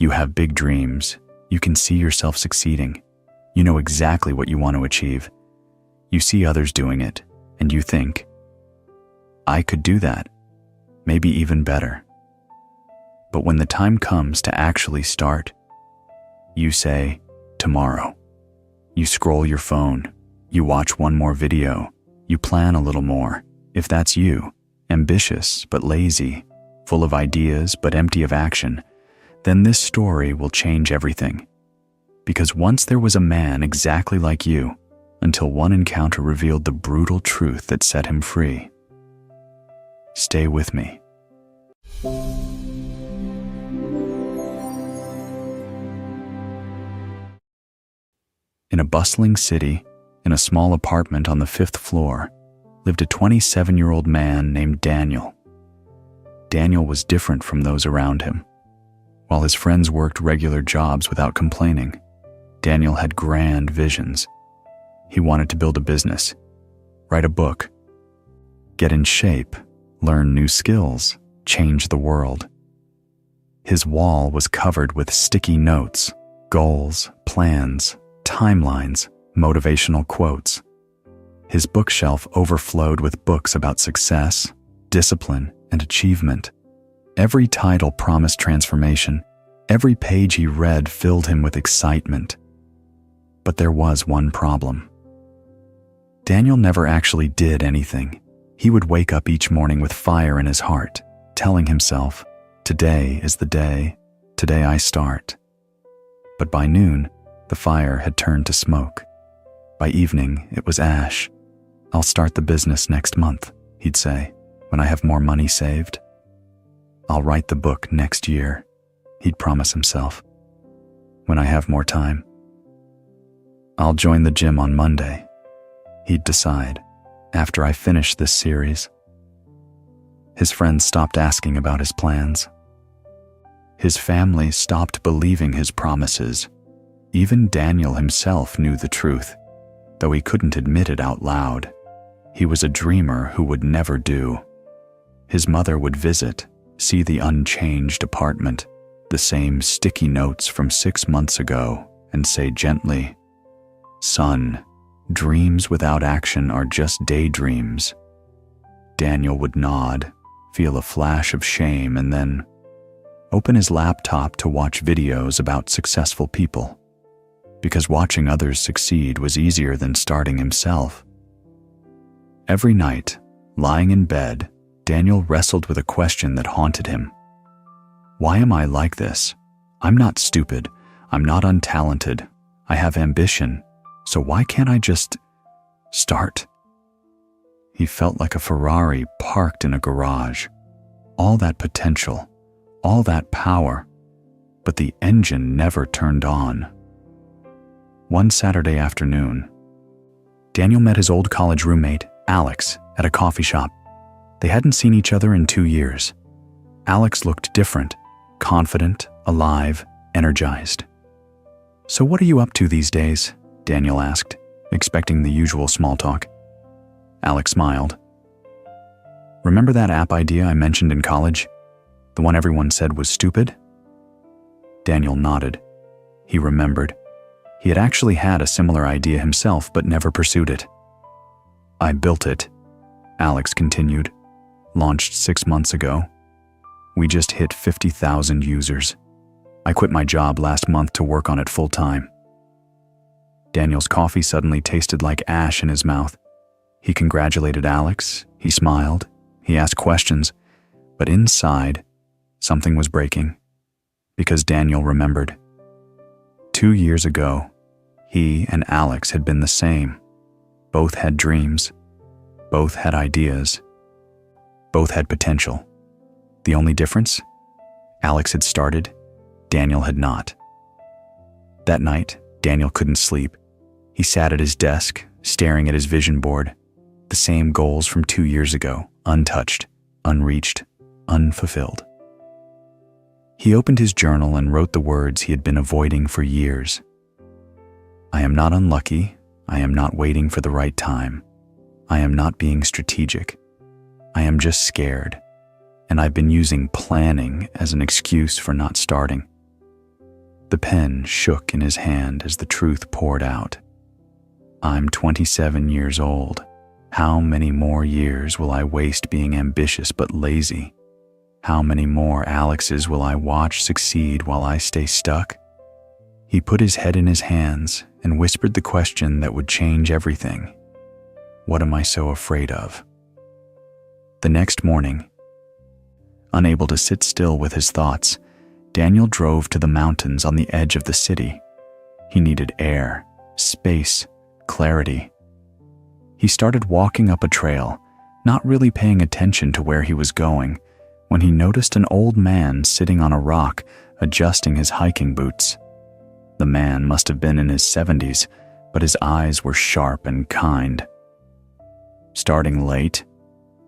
You have big dreams. You can see yourself succeeding. You know exactly what you want to achieve. You see others doing it, and you think, I could do that, maybe even better. But when the time comes to actually start, you say, tomorrow. You scroll your phone. You watch one more video. You plan a little more. If that's you, ambitious but lazy, full of ideas but empty of action, then this story will change everything. Because once there was a man exactly like you, until one encounter revealed the brutal truth that set him free. Stay with me. In a bustling city, in a small apartment on the 5th floor, lived a 27-year-old man named Daniel. Daniel was different from those around him. While his friends worked regular jobs without complaining, Daniel had grand visions. He wanted to build a business, write a book, get in shape, learn new skills, change the world. His wall was covered with sticky notes, goals, plans, timelines, motivational quotes. His bookshelf overflowed with books about success, discipline, and achievement. Every title promised transformation. Every page he read filled him with excitement. But there was one problem. Daniel never actually did anything. He would wake up each morning with fire in his heart, telling himself, today is the day, today I start. But by noon, the fire had turned to smoke. By evening, it was ash. I'll start the business next month, he'd say, when I have more money saved. I'll write the book next year, he'd promise himself, when I have more time. I'll join the gym on Monday, he'd decide, after I finish this series. His friends stopped asking about his plans. His family stopped believing his promises. Even Daniel himself knew the truth, though he couldn't admit it out loud. He was a dreamer who would never do. His mother would visit, see the unchanged apartment, the same sticky notes from 6 months ago, and say gently, "Son, dreams without action are just daydreams." Daniel would nod, feel a flash of shame, and then open his laptop to watch videos about successful people, because watching others succeed was easier than starting himself. Every night, lying in bed, Daniel wrestled with a question that haunted him. Why am I like this? I'm not stupid. I'm not untalented. I have ambition. So why can't I just start? He felt like a Ferrari parked in a garage. All that potential, all that power, but the engine never turned on. One Saturday afternoon, Daniel met his old college roommate, Alex, at a coffee shop. They hadn't seen each other in 2 years. Alex looked different, confident, alive, energized. "So what are you up to these days?" Daniel asked, expecting the usual small talk. Alex smiled. "Remember that app idea I mentioned in college? The one everyone said was stupid?" Daniel nodded. He remembered. He had actually had a similar idea himself, but never pursued it. "I built it," Alex continued. "Launched 6 months ago. We just hit 50,000 users. I quit my job last month to work on it full time." Daniel's coffee suddenly tasted like ash in his mouth. He congratulated Alex, he smiled, he asked questions, but inside, something was breaking. Because Daniel remembered. 2 years ago, he and Alex had been the same. Both had dreams. Both had ideas. Both had potential. The only difference? Alex had started, Daniel had not. That night, Daniel couldn't sleep. He sat at his desk, staring at his vision board. The same goals from 2 years ago, untouched, unreached, unfulfilled. He opened his journal and wrote the words he had been avoiding for years. "I am not unlucky. I am not waiting for the right time. I am not being strategic. I am just scared. And I've been using planning as an excuse for not starting. The pen shook in his hand as the truth poured out. I'm 27 years old. How many more years will I waste being ambitious but lazy? How many more Alexes will I watch succeed while I stay stuck? He put his head in his hands and whispered the question that would change everything. What am I so afraid of? The next morning, unable to sit still with his thoughts, Daniel drove to the mountains on the edge of the city. He needed air, space, clarity. He started walking up a trail, not really paying attention to where he was going, when he noticed an old man sitting on a rock, adjusting his hiking boots. The man must have been in his 70s, but his eyes were sharp and kind. Starting late?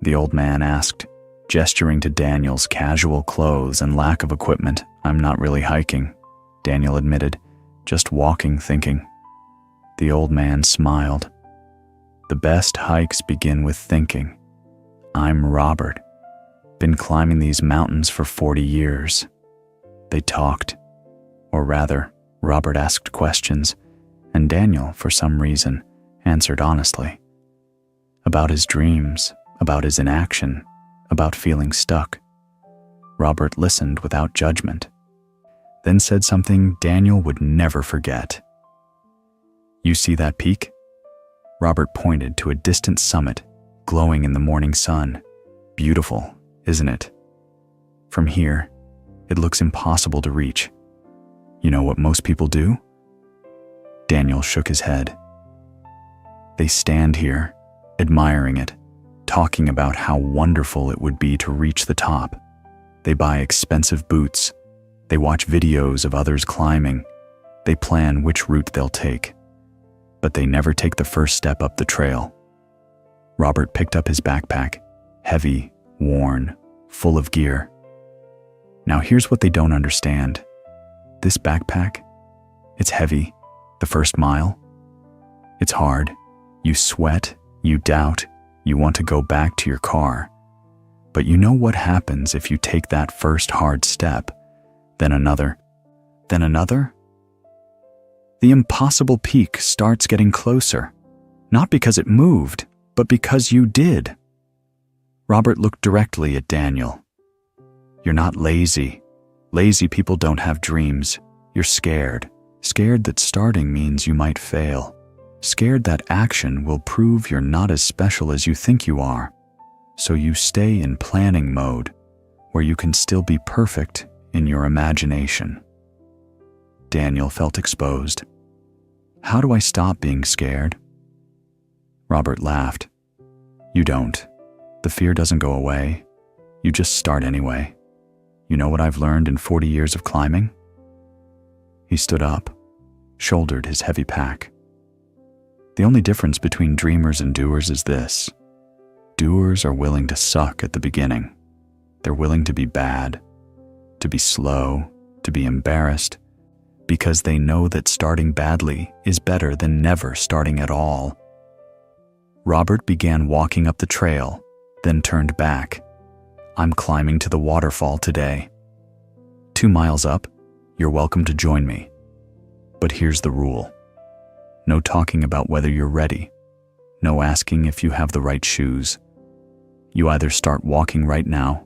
The old man asked, gesturing to Daniel's casual clothes and lack of equipment. I'm not really hiking, Daniel admitted, just walking, thinking. The old man smiled. The best hikes begin with thinking. I'm Robert. Been climbing these mountains for 40 years. They talked, or rather, Robert asked questions, and Daniel, for some reason, answered honestly. About his dreams, about his inaction, about feeling stuck. Robert listened without judgment, then said something Daniel would never forget. You see that peak? Robert pointed to a distant summit, glowing in the morning sun. Beautiful, isn't it? From here, it looks impossible to reach. You know what most people do? Daniel shook his head. They stand here, admiring it, talking about how wonderful it would be to reach the top. They buy expensive boots. They watch videos of others climbing. They plan which route they'll take. But they never take the first step up the trail. Robert picked up his backpack, heavy, worn, full of gear. Now here's what they don't understand. This backpack, it's heavy, the first mile. It's hard. You sweat, you doubt, you want to go back to your car. But you know what happens if you take that first hard step, then another, then another? The impossible peak starts getting closer, not because it moved, but because you did. Robert looked directly at Daniel. You're not lazy. Lazy people don't have dreams. You're scared. Scared that starting means you might fail. Scared that action will prove you're not as special as you think you are. So you stay in planning mode, where you can still be perfect in your imagination. Daniel felt exposed. How do I stop being scared? Robert laughed. You don't. The fear doesn't go away. You just start anyway. You know what I've learned in 40 years of climbing? He stood up, shouldered his heavy pack. The only difference between dreamers and doers is this. Doers are willing to suck at the beginning. They're willing to be bad, to be slow, to be embarrassed, because they know that starting badly is better than never starting at all. Robert began walking up the trail, then turned back. I'm climbing to the waterfall today. 2 miles up, you're welcome to join me. But here's the rule. No talking about whether you're ready. No asking if you have the right shoes. You either start walking right now,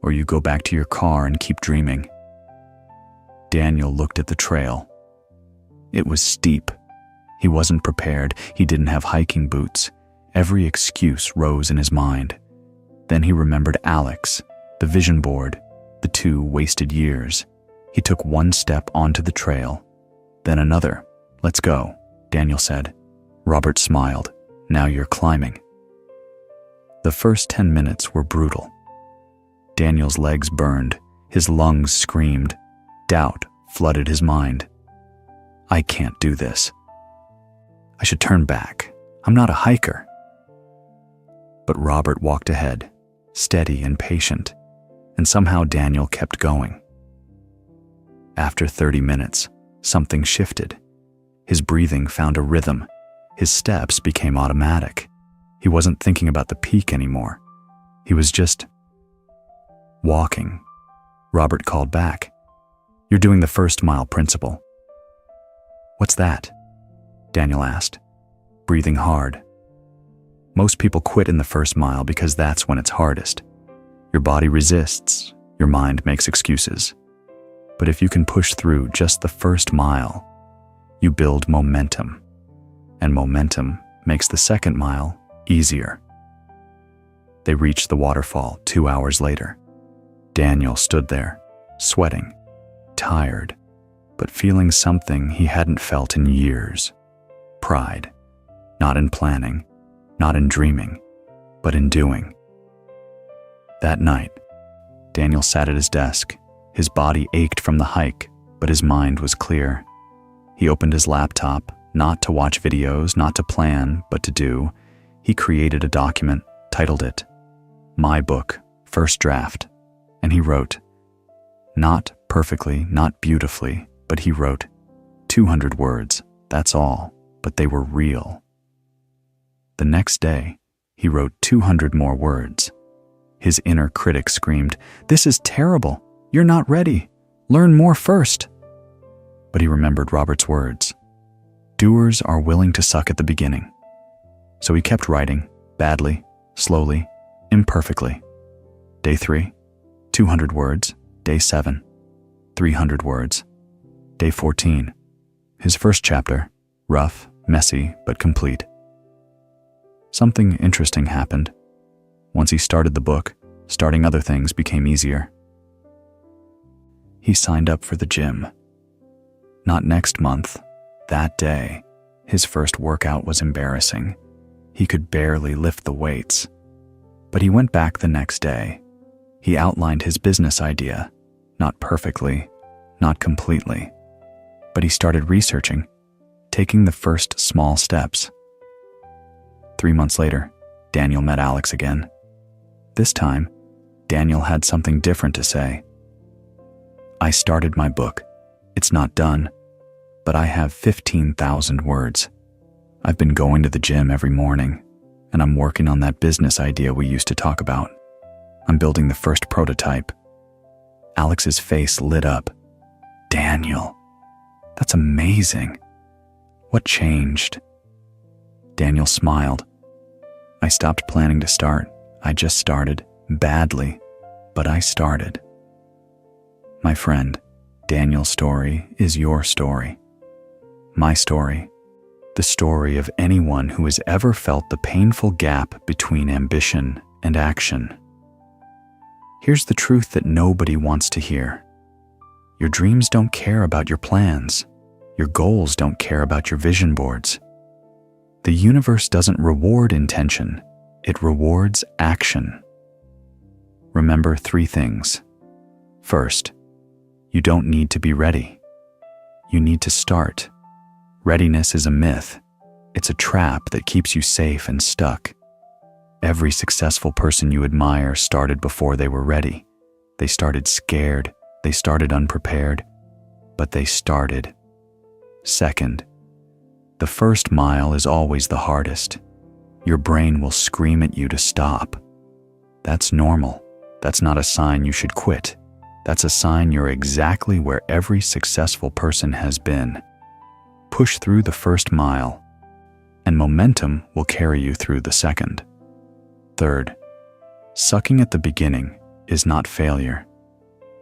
or you go back to your car and keep dreaming. Daniel looked at the trail. It was steep. He wasn't prepared. He didn't have hiking boots. Every excuse rose in his mind. Then he remembered Alex, the vision board, the 2 wasted years. He took 1 step onto the trail, then another. Let's go, Daniel said. Robert smiled. Now you're climbing. The first 10 minutes were brutal. Daniel's legs burned. His lungs screamed. Doubt flooded his mind. I can't do this. I should turn back. I'm not a hiker. But Robert walked ahead, steady and patient, and somehow Daniel kept going. After 30 minutes, something shifted. His breathing found a rhythm. His steps became automatic. He wasn't thinking about the peak anymore. He was just walking. Robert called back. You're doing the first mile principle. What's that? Daniel asked, breathing hard. Most people quit in the first mile because that's when it's hardest. Your body resists, your mind makes excuses. But if you can push through just the first mile, you build momentum. And momentum makes the second mile easier. They reached the waterfall 2 hours later. Daniel stood there, sweating, tired, but feeling something he hadn't felt in years. Pride, not in planning, not in dreaming, but in doing. That night, Daniel sat at his desk. His body ached from the hike, but his mind was clear. He opened his laptop, not to watch videos, not to plan, but to do. He created a document, titled it, My Book, First Draft, and he wrote, not perfectly, not beautifully, but he wrote 200 words, that's all, but they were real. The next day, he wrote 200 more words. His inner critic screamed, "This is terrible. You're not ready. Learn more first." But he remembered Robert's words. Doers are willing to suck at the beginning. So he kept writing, badly, slowly, imperfectly. Day 3, 200 words. Day 7, 300 words. Day 14, his first chapter, rough, messy, but complete. Something interesting happened. Once he started the book, starting other things became easier. He signed up for the gym. Not next month, that day. His first workout was embarrassing. He could barely lift the weights. But he went back the next day. He outlined his business idea, not perfectly, not completely. But he started researching, taking the first small steps. 3 months later, Daniel met Alex again. This time, Daniel had something different to say. I started my book. It's not done, but I have 15,000 words. I've been going to the gym every morning, and I'm working on that business idea we used to talk about. I'm building the first prototype. Alex's face lit up. Daniel, that's amazing. What changed? Daniel smiled. I stopped planning to start. I just started, badly, but I started. My friend, Daniel's story is your story. My story, the story of anyone who has ever felt the painful gap between ambition and action. Here's the truth that nobody wants to hear. Your dreams don't care about your plans. Your goals don't care about your vision boards. The universe doesn't reward intention, it rewards action. Remember 3 things. First, you don't need to be ready. You need to start. Readiness is a myth. It's a trap that keeps you safe and stuck. Every successful person you admire started before they were ready. They started scared. They started unprepared. But they started. Second, the first mile is always the hardest. Your brain will scream at you to stop. That's normal. That's not a sign you should quit. That's a sign you're exactly where every successful person has been. Push through the first mile, and momentum will carry you through the second. Third, sucking at the beginning is not failure.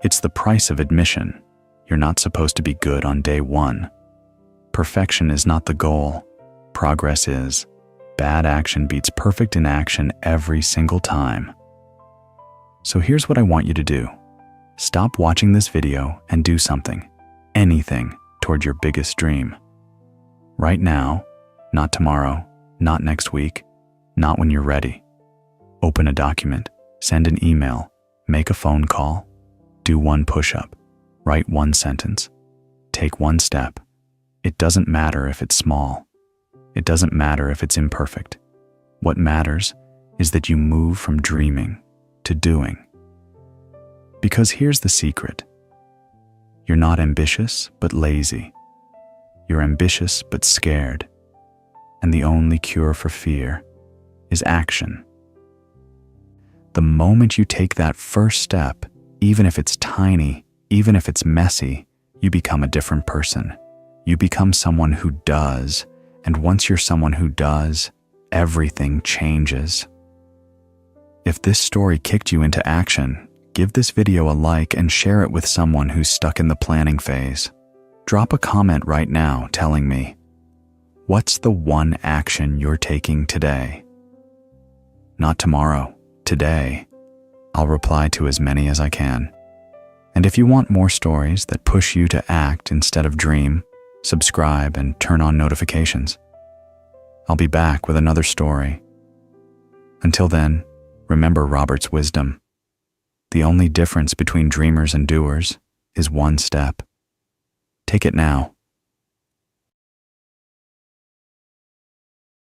It's the price of admission. You're not supposed to be good on day 1. Perfection is not the goal. Progress is. Bad action beats perfect inaction every single time. So here's what I want you to do. Stop watching this video and do something, anything, toward your biggest dream. Right now, not tomorrow, not next week, not when you're ready. Open a document, send an email, make a phone call, do 1 push-up, write 1 sentence, take 1 step. It doesn't matter if it's small. It doesn't matter if it's imperfect. What matters is that you move from dreaming to doing. Because here's the secret. You're not ambitious, but lazy. You're ambitious, but scared. And the only cure for fear is action. The moment you take that first step, even if it's tiny, even if it's messy, you become a different person. You become someone who does, and once you're someone who does, everything changes. If this story kicked you into action, give this video a like and share it with someone who's stuck in the planning phase. Drop a comment right now telling me, what's the one action you're taking today? Not tomorrow, today. I'll reply to as many as I can. And if you want more stories that push you to act instead of dream, subscribe and turn on notifications. I'll be back with another story. Until then, remember Robert's wisdom. The only difference between dreamers and doers is one step. Take it now.